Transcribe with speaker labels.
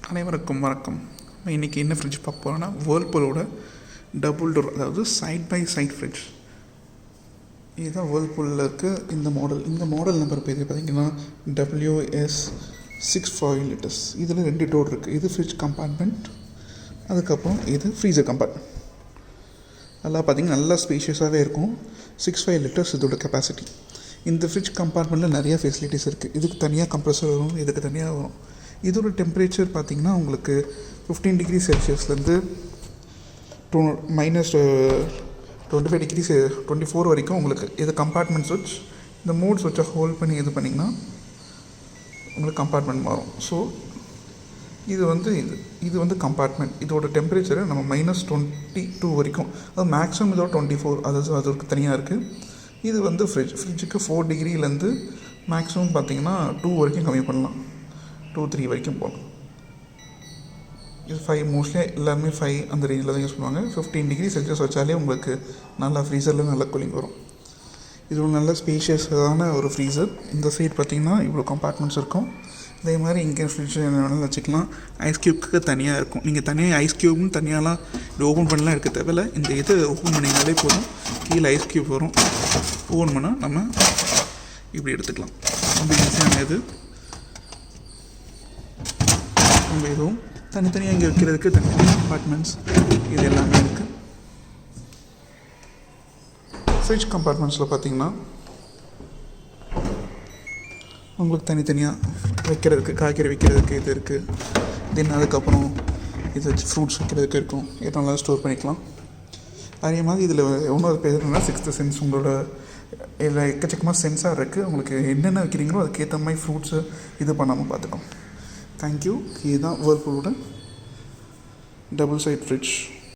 Speaker 1: அனைவருக்கும் வணக்கம். இன்றைக்கி என்ன ஃப்ரிட்ஜ் பார்க்க போகிறோன்னா வேர்ல்பூலோட டபுள் டோர், அதாவது சைட் பை சைட் ஃப்ரிட்ஜ். இதுதான் வேர்ல்பூலில் இருக்க இந்த மாடல் நம்பர் பேர் பார்த்திங்கன்னா WS6 இதில் 2 டோர் இருக்குது. இது ஃப்ரிட்ஜ் கம்பார்ட்மெண்ட், அதுக்கப்புறம் இது ஃப்ரீசர் கம்பார்ட்மெண்ட். அதெல்லாம் பார்த்திங்கன்னா நல்லா ஸ்பேஷியஸாகவே இருக்கும். 6.5 லிட்டர்ஸ் இதோட கெப்பாசிட்டி. இந்த ஃப்ரிட்ஜ் கம்பார்ட்மெண்ட்டில் நிறையா ஃபெசிலிட்டிஸ் இருக்குது. இதுக்கு தனியாக கம்ப்ரஸர் வரும், இதுக்கு தனியாக வரும். இதோட டெம்பரேச்சர் பார்த்திங்கன்னா உங்களுக்கு 15 டிகிரி செல்சியஸ்லேருந்து -25 வரைக்கும் உங்களுக்கு இது கம்பார்ட்மெண்ட் சுவிட்ச். இந்த மோட் சுவிட்சை ஹோல்ட் பண்ணி இது பண்ணிங்கன்னா உங்களுக்கு கம்பார்ட்மெண்ட் மாறும். ஸோ இது வந்து கம்பார்ட்மெண்ட். இதோட டெம்பரேச்சரை நம்ம -22 வரைக்கும், அது மேக்ஸிமம் இதோட 24, அதுக்கு தனியாக இருக்குது. இது வந்து ஃப்ரிட்ஜுக்கு 4 டிகிரிலேருந்து மேக்ஸிமம் பார்த்திங்கன்னா 2 வரைக்கும் கம்மி பண்ணலாம், 2-3 வரைக்கும் போகலாம். இது 5, மோஸ்ட்லி எல்லாருமே 5 அந்த ரேஞ்சில் தான் யூஸ் பண்ணுவாங்க. 15 டிகிரி செல்சியஸ் வச்சாலே உங்களுக்கு நல்லா ஃப்ரீசரில் நல்லா கூலிங் வரும். இது ஒரு நல்ல ஸ்பேஷியஸான ஒரு ஃப்ரீசர். இந்த சைடு பார்த்திங்கன்னா இவ்வளோ கம்பார்ட்மெண்ட்ஸ் இருக்கும். இதே மாதிரி இங்கே ஃப்ரிட்ஜ் என்ன வேணாலும் வச்சுக்கலாம். ஐஸ் க்யூப்க்கு தனியாக இருக்கும். நீங்கள் தனியாக ஐஸ் க்யூப்னு தனியாலாம் இது ஓப்பன் பண்ணலாம் எடுக்க தேவையில்ல. இந்த இது ஓப்பன் பண்ணிங்கனாலே போதும், கீழே ஐஸ் க்யூப் வரும். ஓப்பன் பண்ணால் நம்ம இப்படி எடுத்துக்கலாம். ரொம்ப ஈஸியான இது. நம்ம எதுவும் தனித்தனியாக இங்கே வைக்கிறதுக்கு தனித்தனியாக கம்பார்ட்மெண்ட்ஸ் இது எல்லாமே இருக்குது. ஃப்ரிட்ஜ் கம்பார்ட்மெண்ட்ஸில் பார்த்திங்கன்னா உங்களுக்கு தனித்தனியாக வைக்கிறதுக்கு, காய்கறி வைக்கிறதுக்கு இது இருக்குது. தென் அதுக்கப்புறம் இது வச்சு ஃப்ரூட்ஸ் வைக்கிறதுக்கு இருக்கும். இது நல்லா ஸ்டோர் பண்ணிக்கலாம். அதே மாதிரி இதில் இன்னொரு பேர் என்னன்னா 6th சென்ஸ். உங்களோட இதில் எக்கச்சக்கமாக சென்சார் இருக்குது. உங்களுக்கு என்னென்ன வைக்கிறீங்களோ அதுக்கேற்ற மாதிரி ஃப்ரூட்ஸு இது பண்ணாமல் பார்த்துக்கோங்க. தேங்க்யூ. இதுதான் வேர்ல்பூலோட டபுள் சைட் ஃப்ரிட்ஜ்.